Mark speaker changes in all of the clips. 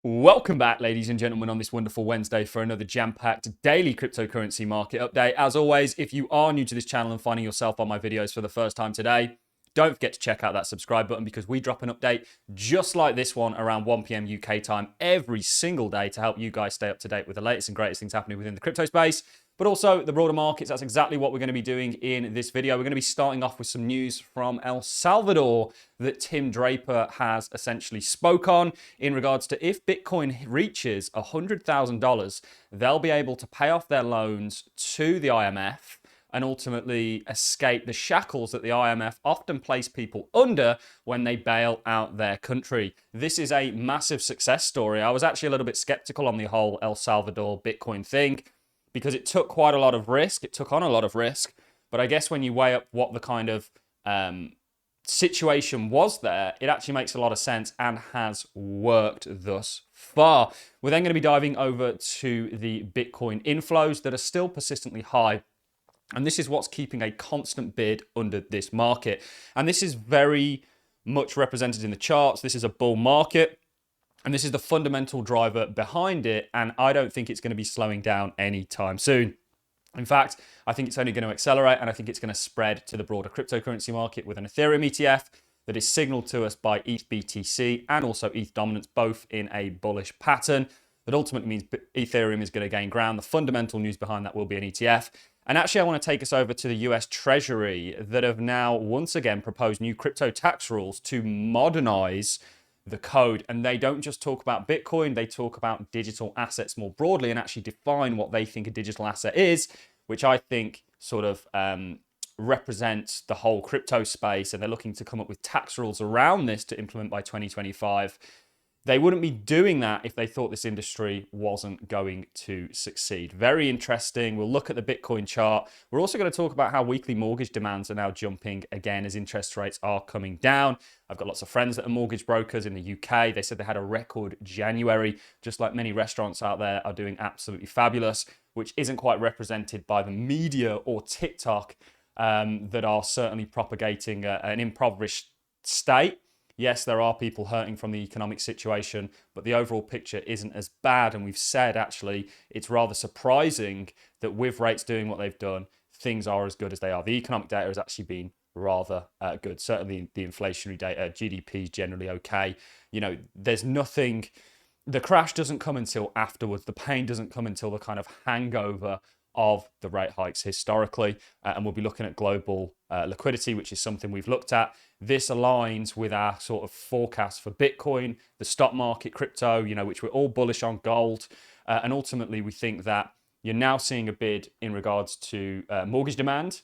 Speaker 1: Welcome back, ladies and gentlemen, on this wonderful Wednesday for another jam-packed daily cryptocurrency market update. As always, if you are new to this channel and finding yourself on my videos for the first time today, don't forget to check out that subscribe button because we drop an update just like this one around 1 p.m. UK time every single day to help you guys stay up to date with the latest and greatest things happening within the crypto space, but also the broader markets. That's exactly what we're going to be doing in this video. We're going to be starting off with some news from El Salvador that Tim Draper has essentially spoke on in regards to if Bitcoin reaches $100,000, they'll be able to pay off their loans to the IMF and ultimately escape the shackles that the IMF often place people under when they bail out their country. This is a massive success story. I was actually a little bit skeptical on the whole El Salvador Bitcoin thing because it took quite a lot of risk. It took on a lot of risk. But I guess when you weigh up what the kind of situation was there, it actually makes a lot of sense and has worked thus far. We're then going to be diving over to the Bitcoin inflows that are still persistently high. And this is what's keeping a constant bid under this market. And this is very much represented in the charts. This is a bull market. And this is the fundamental driver behind it. And I don't think it's going to be slowing down anytime soon. In fact, I think it's only going to accelerate, and I think it's going to spread to the broader cryptocurrency market with an Ethereum ETF that is signaled to us by ETH BTC and also ETH dominance, both in a bullish pattern. That ultimately means Ethereum is going to gain ground. The fundamental news behind that will be an ETF. And actually, I want to take us over to the US Treasury that have now once again proposed new crypto tax rules to modernize the code. And they don't just talk about Bitcoin, they talk about digital assets more broadly and actually define what they think a digital asset is, which I think sort of represents the whole crypto space. And they're looking to come up with tax rules around this to implement by 2025. They wouldn't be doing that if they thought this industry wasn't going to succeed. Very interesting. We'll look at the Bitcoin chart. We're also going to talk about how weekly mortgage demands are now jumping again as interest rates are coming down. I've got lots of friends that are mortgage brokers in the UK. They said they had a record January, just like many restaurants out there are doing absolutely fabulous, which isn't quite represented by the media or TikTok that are certainly propagating an impoverished state. Yes, there are people hurting from the economic situation, but the overall picture isn't as bad. And we've said, actually, it's rather surprising that with rates doing what they've done, things are as good as they are. The economic data has actually been rather good. Certainly the inflationary data, GDP is generally okay. You know, there's nothing, the crash doesn't come until afterwards. The pain doesn't come until the kind of hangover of the rate hikes historically. And we'll be looking at global liquidity, which is something we've looked at. This aligns with our sort of forecast for Bitcoin, the stock market, crypto, you know, which we're all bullish on, gold. And ultimately, we think that you're now seeing a bid in regards to mortgage demand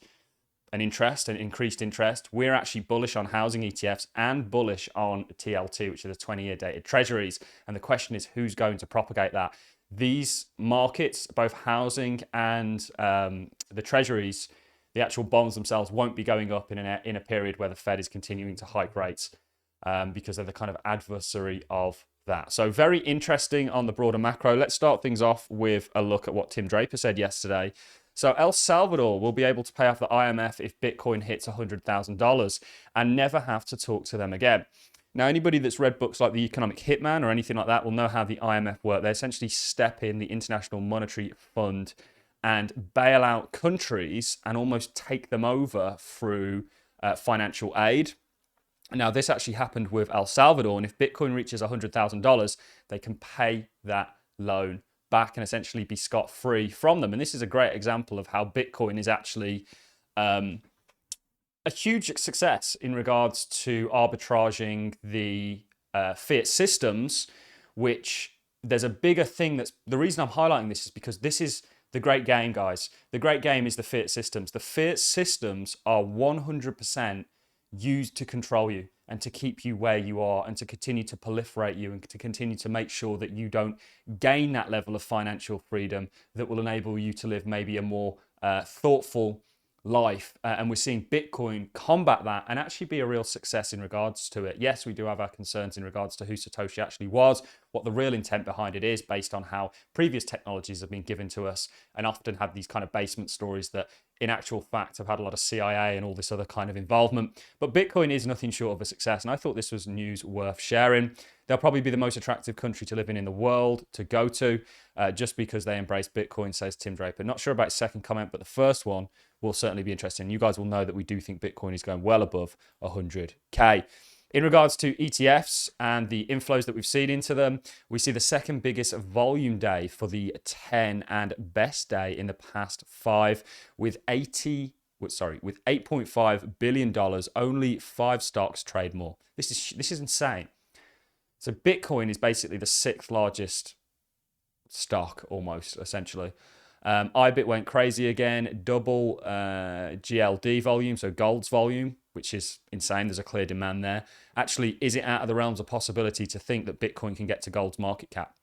Speaker 1: and interest and increased interest. We're actually bullish on housing ETFs and bullish on TLT, which are the 20-year dated treasuries. And the question is, who's going to propagate that? These markets, both housing and the treasuries, the actual bonds themselves won't be going up in a period where the Fed is continuing to hike rates because they're the kind of adversary of that. So very interesting on the broader macro. Let's start things off with a look at what Tim Draper said yesterday. So El Salvador will be able to pay off the IMF if Bitcoin hits $100,000 and never have to talk to them again. Now, anybody that's read books like The Economic Hitman or anything like that will know how the IMF work. They essentially step in, the International Monetary Fund, and bail out countries and almost take them over through financial aid. Now, this actually happened with El Salvador, and if Bitcoin reaches $100,000, they can pay that loan back and essentially be scot-free from them. And this is a great example of how Bitcoin is actually a huge success in regards to arbitraging the fiat systems, which there's a bigger thing that's, the reason I'm highlighting this is because this is the great game, guys. The great game is the fiat systems. The fiat systems are 100% used to control you and to keep you where you are and to continue to proliferate you and to continue to make sure that you don't gain that level of financial freedom that will enable you to live maybe a more thoughtful life. And we're seeing Bitcoin combat that and actually be a real success in regards to it. Yes, we do have our concerns in regards to who Satoshi actually was, what the real intent behind it is based on how previous technologies have been given to us, and often have these kind of basement stories that in actual fact have had a lot of CIA and all this other kind of involvement. But Bitcoin is nothing short of a success. And I thought this was news worth sharing. They'll probably be the most attractive country to live in the world to go to, just because they embrace Bitcoin, says Tim Draper. Not sure about his second comment, but the first one will certainly be interesting. You guys will know that we do think Bitcoin is going well above 100K. In regards to ETFs and the inflows that we've seen into them, we see the second biggest volume day for the 10 and best day in the past 5 with $8.5 billion. Only 5 stocks trade more. This is insane. So Bitcoin is basically the 6th largest stock, almost, essentially. IBIT went crazy again, double GLD volume, so gold's volume, which is insane. There's a clear demand there. Actually, is it out of the realms of possibility to think that Bitcoin can get to gold's market cap?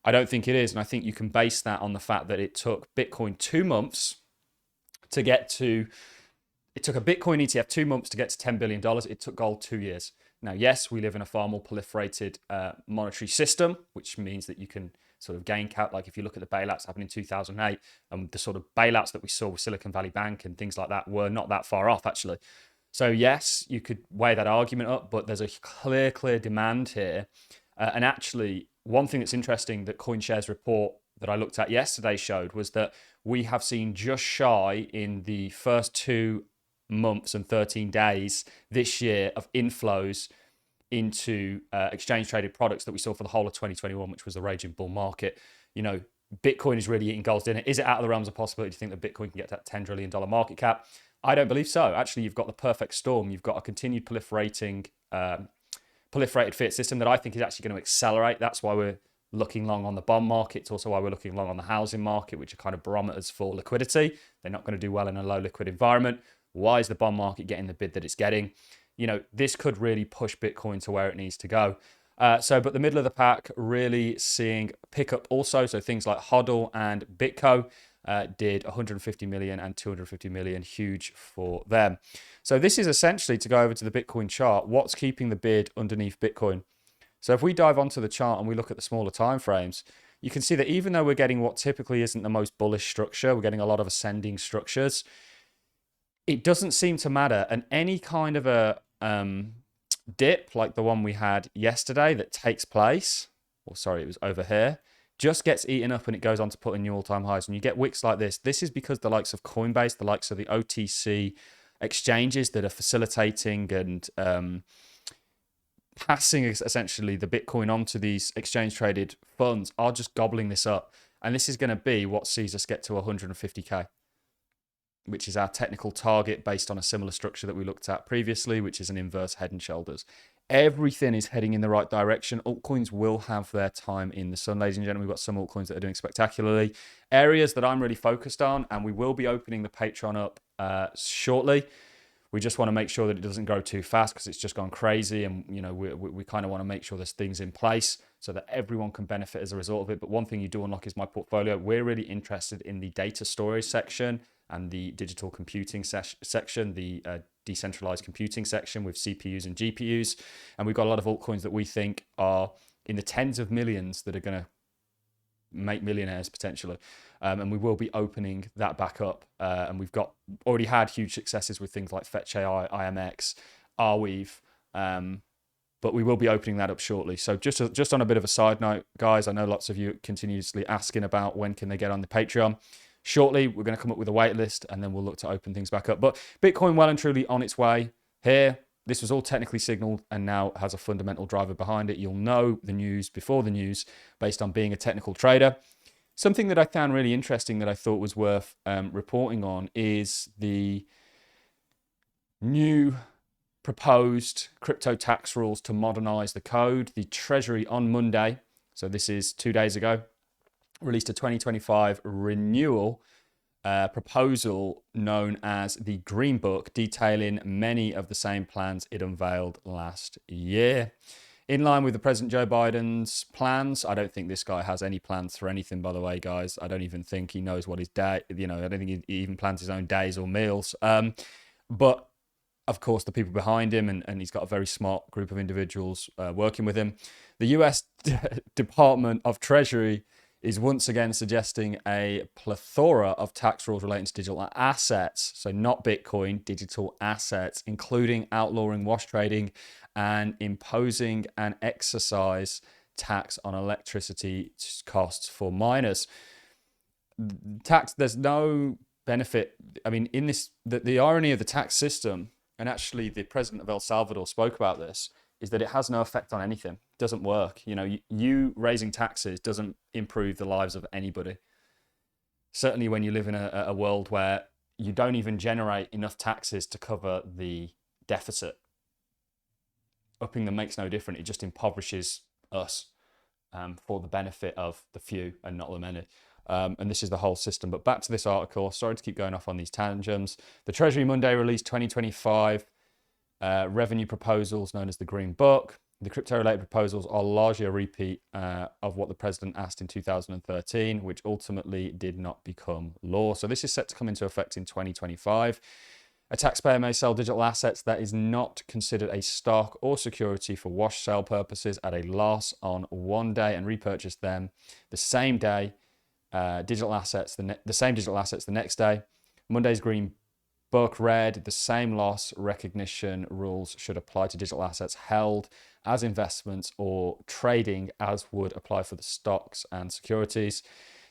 Speaker 1: I don't think it is, and I think you can base that on the fact that it took Bitcoin 2 months to get to... It took a Bitcoin ETF 2 months to get to $10 billion. It took gold 2 years. Now, yes, we live in a far more proliferated monetary system, which means that you can sort of gain cap. Like if you look at the bailouts happened in 2008, and the sort of bailouts that we saw with Silicon Valley Bank and things like that were not that far off, actually. So yes, you could weigh that argument up, but there's a clear demand here. And actually, one thing that's interesting that CoinShares report that I looked at yesterday showed was that we have seen just shy in the first 2 months and 13 days this year of inflows into exchange traded products that we saw for the whole of 2021, which was the raging bull market. You know, Bitcoin is really eating gold's dinner. Is it out of the realms of possibility to think that Bitcoin can get to that $10 trillion market cap? I don't believe so. Actually, you've got the perfect storm. You've got a continued proliferated fiat system that I think is actually going to accelerate. That's why we're looking long on the bond market. It's also why we're looking long on the housing market, which are kind of barometers for liquidity. They're not going to do well in a low liquid environment. Why is the bond market getting the bid that it's getting? You know, this could really push Bitcoin to where it needs to go. But the middle of the pack really seeing pickup also. So things like HODL and BitCo did 150 million and 250 million, huge for them. So this is essentially, to go over to the Bitcoin chart, what's keeping the bid underneath Bitcoin. So if we dive onto the chart and we look at the smaller time frames, you can see that even though we're getting what typically isn't the most bullish structure, we're getting a lot of ascending structures, it doesn't seem to matter. And any kind of a dip like the one we had yesterday that takes place, or sorry, it was over here, just gets eaten up and it goes on to put in new all-time highs. And you get wicks like this. This is because the likes of Coinbase, the likes of the OTC exchanges that are facilitating and passing essentially the Bitcoin onto these exchange-traded funds are just gobbling this up. And this is going to be what sees us get to 150K. Which is our technical target based on a similar structure that we looked at previously, which is an inverse head and shoulders. Everything is heading in the right direction. Altcoins will have their time in the sun, ladies and gentlemen. We've got some altcoins that are doing spectacularly. Areas that I'm really focused on, and we will be opening the Patreon up shortly. We just want to make sure that it doesn't grow too fast because it's just gone crazy, and you know we kind of want to make sure there's things in place so that everyone can benefit as a result of it. But one thing you do unlock is my portfolio. We're really interested in the data storage section and the digital computing section, the decentralized computing section with CPUs and GPUs. And we've got a lot of altcoins that we think are in the tens of millions that are going to make millionaires potentially. And we will be opening that back up. And we've already had huge successes with things like Fetch AI, IMX, Arweave. But we will be opening that up shortly. So just on a bit of a side note, guys, I know lots of you continuously asking about when can they get on the Patreon. Shortly, we're going to come up with a wait list and then we'll look to open things back up. But Bitcoin well and truly on its way here. This was all technically signaled and now has a fundamental driver behind it. You'll know the news before the news based on being a technical trader. Something that I found really interesting that I thought was worth reporting on is the new proposed crypto tax rules to modernize the code. The Treasury on Monday, so this is 2 days ago, released a 2025 renewal proposal known as the Green Book, detailing many of the same plans it unveiled last year. In line with the President Joe Biden's plans. I don't think this guy has any plans for anything, by the way, guys. I don't even think he knows what his day, I don't think he even plans his own days or meals. But of course, the people behind him, and he's got a very smart group of individuals working with him. The US Department of Treasury is once again suggesting a plethora of tax rules relating to digital assets. So not Bitcoin, digital assets, including outlawing wash trading and imposing an exercise tax on electricity costs for miners. There's no benefit. I mean, in this, the irony of the tax system, and actually the president of El Salvador spoke about this, is that it has no effect on anything. It doesn't work. You raising taxes doesn't improve the lives of anybody. Certainly when you live in a world where you don't even generate enough taxes to cover the deficit. Upping them makes no difference. It just impoverishes us for the benefit of the few and not the many. And this is the whole system. But back to this article. Sorry to keep going off on these tangents. The Treasury Monday released 2025 revenue proposals known as the Green Book. The crypto-related proposals are largely a repeat of what the president asked in 2013, which ultimately did not become law. So this is set to come into effect in 2025. A taxpayer may sell digital assets that is not considered a stock or security for wash sale purposes at a loss on one day and repurchase them the same day. Digital assets, the same digital assets the next day. Monday's Green Book read, the same loss recognition rules should apply to digital assets held as investments or trading as would apply for the stocks and securities.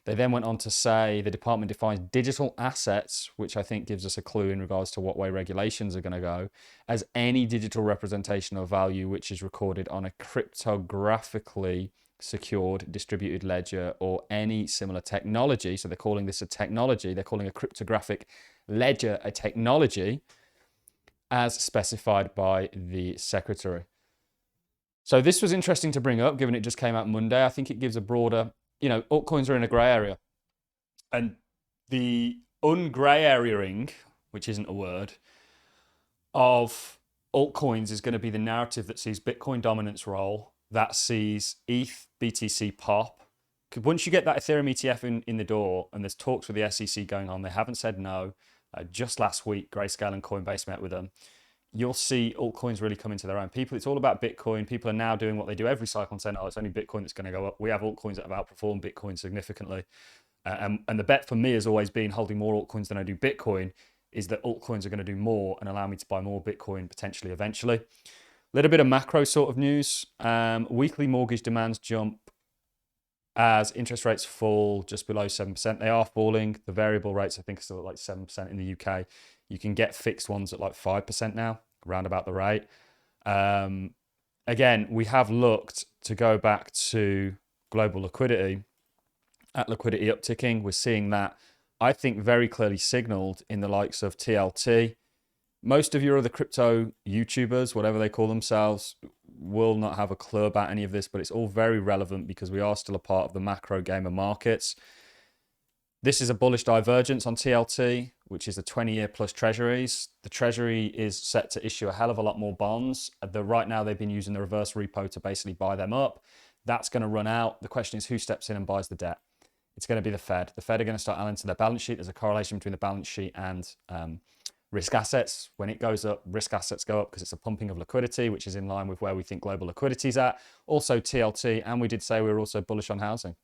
Speaker 1: They then went on to say the department defines digital assets, which I think gives us a clue in regards to what way regulations are going to go, as any digital representation of value which is recorded on a cryptographically secured distributed ledger or any similar technology. So they're calling this a technology. They're calling a cryptographic ledger a technology as specified by the secretary. So this was interesting to bring up, given it just came out Monday. I think it gives a broader, altcoins are in a gray area, and the ungray areaing, which isn't a word, of altcoins is going to be the narrative that sees Bitcoin dominance roll, that sees ETH, BTC pop. Once you get that Ethereum ETF in the door, and there's talks with the SEC going on, they haven't said no. Just last week, Grayscale and Coinbase met with them. You'll see altcoins really come into their own. It's all about Bitcoin. People are now doing what they do every cycle and saying, oh, it's only Bitcoin that's going to go up. We have altcoins that have outperformed Bitcoin significantly. And the bet for me has always been, holding more altcoins than I do Bitcoin, is that altcoins are going to do more and allow me to buy more Bitcoin potentially eventually. A little bit of macro sort of news. Weekly mortgage demands jump as interest rates fall just below 7%. They are falling. The variable rates, I think, are still at like 7% in the UK. You can get fixed ones at like 5% now, around about the rate. Again, we have looked to go back to global liquidity, at liquidity upticking. We're seeing that, I think, very clearly signaled in the likes of TLT. Most of your other crypto YouTubers, whatever they call themselves, will not have a clue about any of this, but it's all very relevant because we are still a part of the macro game of markets. This is a bullish divergence on TLT, which is the 20-year plus treasuries. The treasury is set to issue a hell of a lot more bonds. Right now, they've been using the reverse repo to basically buy them up. That's going to run out. The question is, who steps in and buys the debt? It's going to be the Fed. The Fed are going to start adding to their balance sheet. There's a correlation between the balance sheet and risk assets. When it goes up, risk assets go up because it's a pumping of liquidity, which is in line with where we think global liquidity is at. Also TLT, and we did say we were also bullish on housing.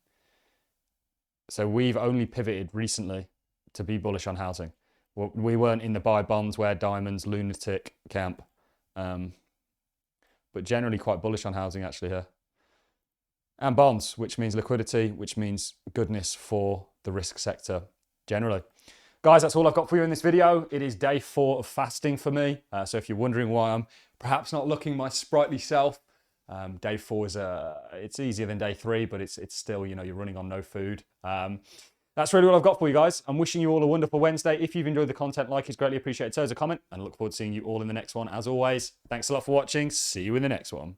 Speaker 1: So we've only pivoted recently to be bullish on housing. We weren't in the buy bonds, wear diamonds, lunatic camp, but generally quite bullish on housing actually here. And bonds, which means liquidity, which means goodness for the risk sector generally. Guys, that's all I've got for you in this video. It is day 4 of fasting for me. So if you're wondering why I'm perhaps not looking my sprightly self, day 4 is it's easier than day 3, but it's still, you're running on no food. That's really all I've got for you guys. I'm wishing you all a wonderful Wednesday. If you've enjoyed the content, like is greatly appreciated. So as a comment, and I look forward to seeing you all in the next one. As always, thanks a lot for watching. See you in the next one.